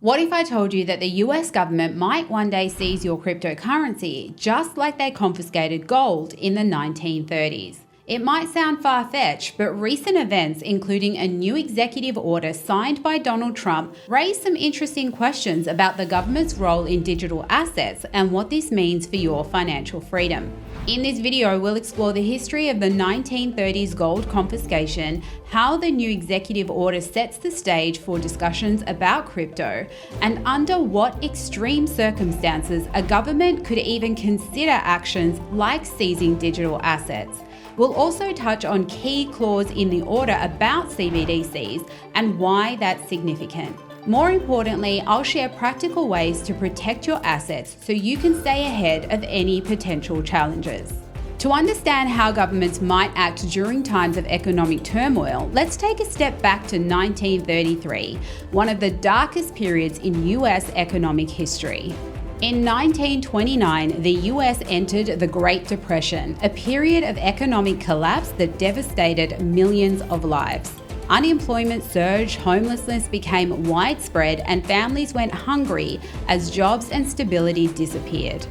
What if I told you that the US government might one day seize your cryptocurrency, just like they confiscated gold in the 1930s? It might sound far-fetched, but recent events, including a new executive order signed by Donald Trump, raise some interesting questions about the government's role in digital assets and what this means for your financial freedom. In this video, we'll explore the history of the 1930s gold confiscation, how the new executive order sets the stage for discussions about crypto, and under what extreme circumstances a government could even consider actions like seizing digital assets. We'll also touch on key clause in the order about CBDCs and why that's significant. More importantly, I'll share practical ways to protect your assets so you can stay ahead of any potential challenges. To understand how governments might act during times of economic turmoil, let's take a step back to 1933, one of the darkest periods in US economic history. In 1929, the US entered the Great Depression, a period of economic collapse that devastated millions of lives. Unemployment surged, homelessness became widespread, and families went hungry as jobs and stability disappeared.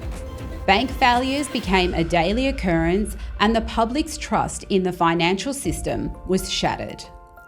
Bank failures became a daily occurrence, and the public's trust in the financial system was shattered.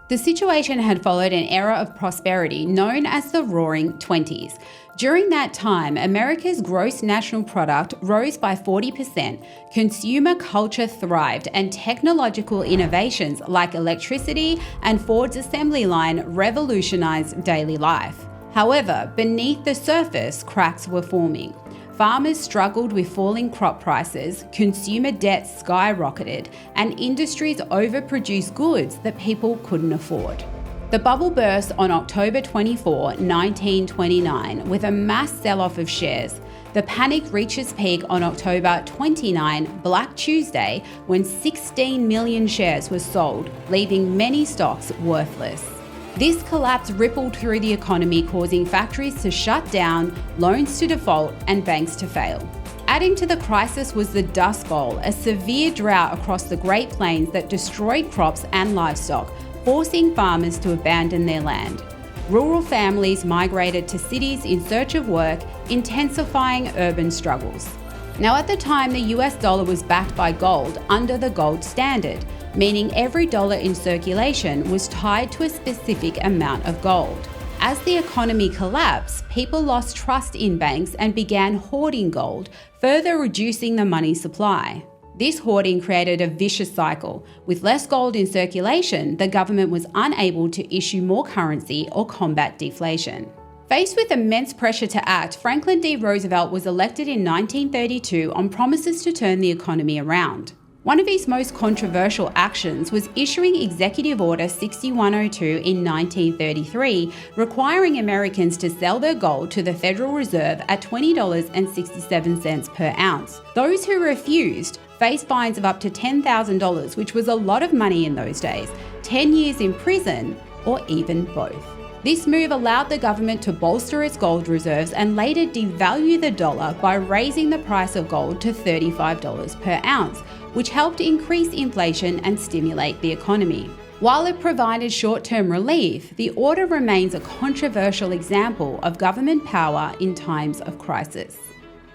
The situation had followed an era of prosperity known as the Roaring Twenties. During that time, America's gross national product rose by 40%, consumer culture thrived, and technological innovations like electricity and Ford's assembly line revolutionized daily life. However, beneath the surface, cracks were forming. Farmers struggled with falling crop prices, consumer debt skyrocketed, and industries overproduced goods that people couldn't afford. The bubble burst on October 24, 1929, with a mass sell-off of shares. The panic reached its peak on October 29, Black Tuesday, when 16 million shares were sold, leaving many stocks worthless. This collapse rippled through the economy, causing factories to shut down, loans to default, and banks to fail. Adding to the crisis was the Dust Bowl, a severe drought across the Great Plains that destroyed crops and livestock, forcing farmers to abandon their land. Rural families migrated to cities in search of work, intensifying urban struggles. Now, at the time, the US dollar was backed by gold under the gold standard, meaning every dollar in circulation was tied to a specific amount of gold. As the economy collapsed, people lost trust in banks and began hoarding gold, further reducing the money supply. This hoarding created a vicious cycle. With less gold in circulation, the government was unable to issue more currency or combat deflation. Faced with immense pressure to act, Franklin D. Roosevelt was elected in 1932 on promises to turn the economy around. One of his most controversial actions was issuing Executive Order 6102 in 1933, requiring Americans to sell their gold to the Federal Reserve at $20.67 per ounce. Those who refused faced fines of up to $10,000, which was a lot of money in those days, 10 years in prison, or even both. This move allowed the government to bolster its gold reserves and later devalue the dollar by raising the price of gold to $35 per ounce, which helped increase inflation and stimulate the economy. While it provided short-term relief, the order remains a controversial example of government power in times of crisis.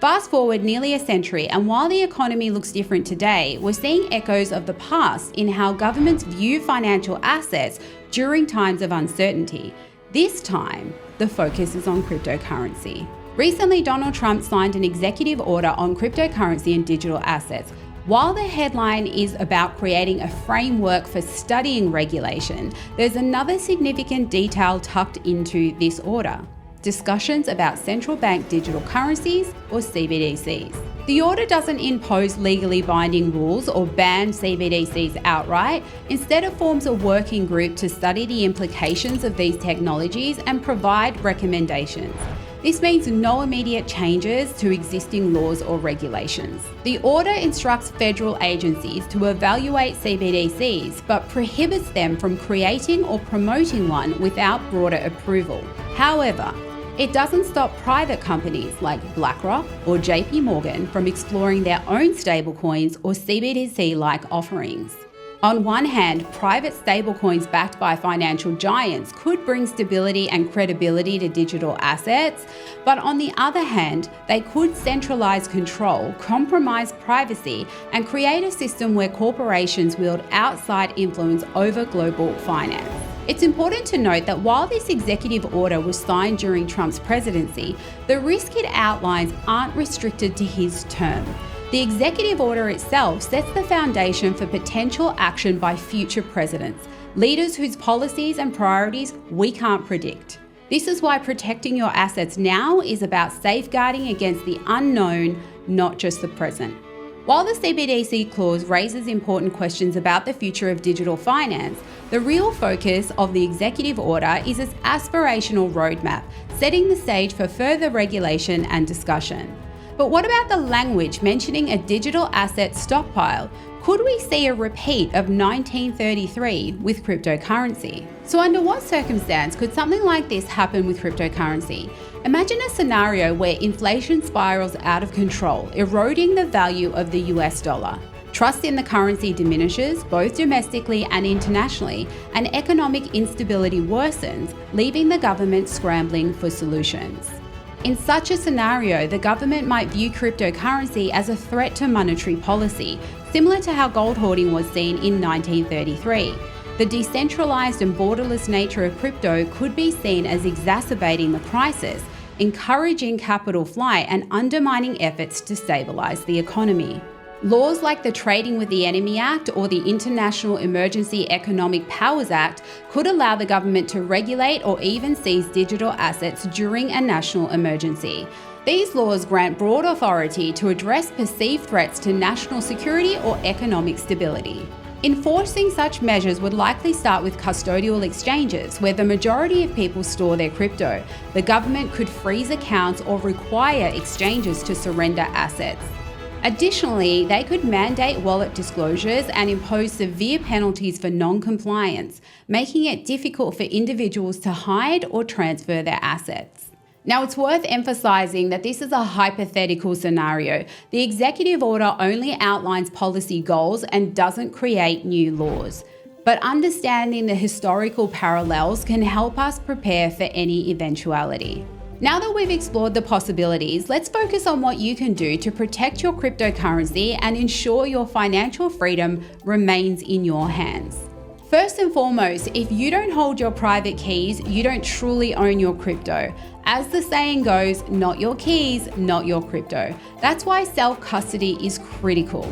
Fast forward nearly a century, and while the economy looks different today, we're seeing echoes of the past in how governments view financial assets during times of uncertainty. This time, the focus is on cryptocurrency. Recently, Donald Trump signed an executive order on cryptocurrency and digital assets. While the headline is about creating a framework for studying regulation, there's another significant detail tucked into this order: discussions about central bank digital currencies, or CBDCs. The order doesn't impose legally binding rules or ban CBDCs outright. Instead, it forms a working group to study the implications of these technologies and provide recommendations. This means no immediate changes to existing laws or regulations. The order instructs federal agencies to evaluate CBDCs, but prohibits them from creating or promoting one without broader approval. However, it doesn't stop private companies like BlackRock or JP Morgan from exploring their own stablecoins or CBDC-like offerings. On one hand, private stablecoins backed by financial giants could bring stability and credibility to digital assets, but on the other hand, they could centralize control, compromise privacy, and create a system where corporations wield outside influence over global finance. It's important to note that while this executive order was signed during Trump's presidency, the risks it outlines aren't restricted to his term. The executive order itself sets the foundation for potential action by future presidents, leaders whose policies and priorities we can't predict. This is why protecting your assets now is about safeguarding against the unknown, not just the present. While the CBDC clause raises important questions about the future of digital finance, the real focus of the executive order is its aspirational roadmap, setting the stage for further regulation and discussion. But what about the language mentioning a digital asset stockpile? Could we see a repeat of 1933 with cryptocurrency? So under what circumstance could something like this happen with cryptocurrency? Imagine a scenario where inflation spirals out of control, eroding the value of the US dollar. Trust in the currency diminishes, both domestically and internationally, and economic instability worsens, leaving the government scrambling for solutions. In such a scenario, the government might view cryptocurrency as a threat to monetary policy, similar to how gold hoarding was seen in 1933. The decentralized and borderless nature of crypto could be seen as exacerbating the crisis, encouraging capital flight and undermining efforts to stabilize the economy. Laws like the Trading with the Enemy Act or the International Emergency Economic Powers Act could allow the government to regulate or even seize digital assets during a national emergency. These laws grant broad authority to address perceived threats to national security or economic stability. Enforcing such measures would likely start with custodial exchanges, where the majority of people store their crypto. The government could freeze accounts or require exchanges to surrender assets. Additionally, they could mandate wallet disclosures and impose severe penalties for non-compliance, making it difficult for individuals to hide or transfer their assets. Now, it's worth emphasizing that this is a hypothetical scenario. The executive order only outlines policy goals and doesn't create new laws. But understanding the historical parallels can help us prepare for any eventuality. Now that we've explored the possibilities, let's focus on what you can do to protect your cryptocurrency and ensure your financial freedom remains in your hands. First and foremost, if you don't hold your private keys, you don't truly own your crypto. As the saying goes, not your keys, not your crypto. That's why self-custody is critical.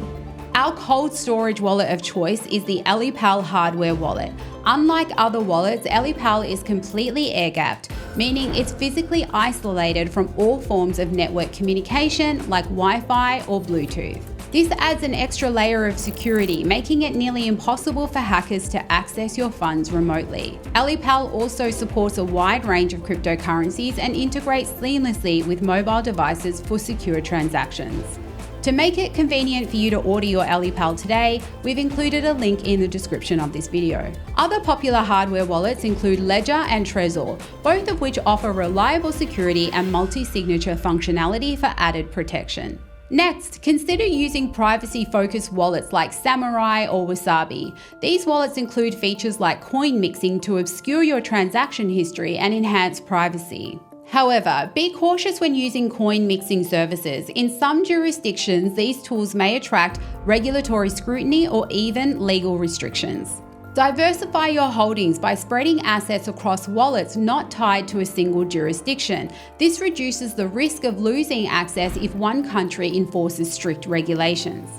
Our cold storage wallet of choice is the Ellipal hardware wallet. Unlike other wallets, Ellipal is completely air-gapped, meaning it's physically isolated from all forms of network communication like Wi-Fi or Bluetooth. This adds an extra layer of security, making it nearly impossible for hackers to access your funds remotely. Ellipal also supports a wide range of cryptocurrencies and integrates seamlessly with mobile devices for secure transactions. To make it convenient for you to order your Ellipal today, we've included a link in the description of this video. Other popular hardware wallets include Ledger and Trezor, both of which offer reliable security and multi-signature functionality for added protection. Next, consider using privacy-focused wallets like Samurai or Wasabi. These wallets include features like coin mixing to obscure your transaction history and enhance privacy. However, be cautious when using coin mixing services. In some jurisdictions, these tools may attract regulatory scrutiny or even legal restrictions. Diversify your holdings by spreading assets across wallets not tied to a single jurisdiction. This reduces the risk of losing access if one country enforces strict regulations.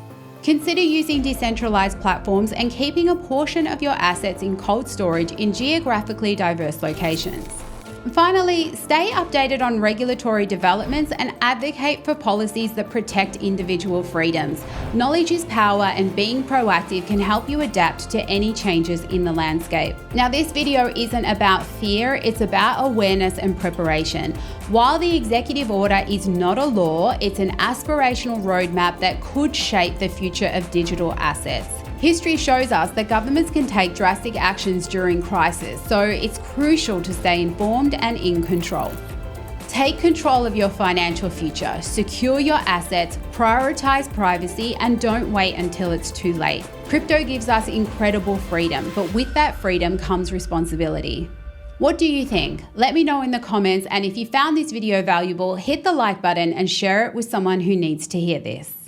Consider using decentralized platforms and keeping a portion of your assets in cold storage in geographically diverse locations. Finally, stay updated on regulatory developments and advocate for policies that protect individual freedoms. Knowledge is power, and being proactive can help you adapt to any changes in the landscape. Now, this video isn't about fear, it's about awareness and preparation. While the executive order is not a law, it's an aspirational roadmap that could shape the future of digital assets. History shows us that governments can take drastic actions during crisis, so it's crucial to stay informed and in control. Take control of your financial future, secure your assets, prioritize privacy, and don't wait until it's too late. Crypto gives us incredible freedom, but with that freedom comes responsibility. What do you think? Let me know in the comments, and if you found this video valuable, hit the like button and share it with someone who needs to hear this.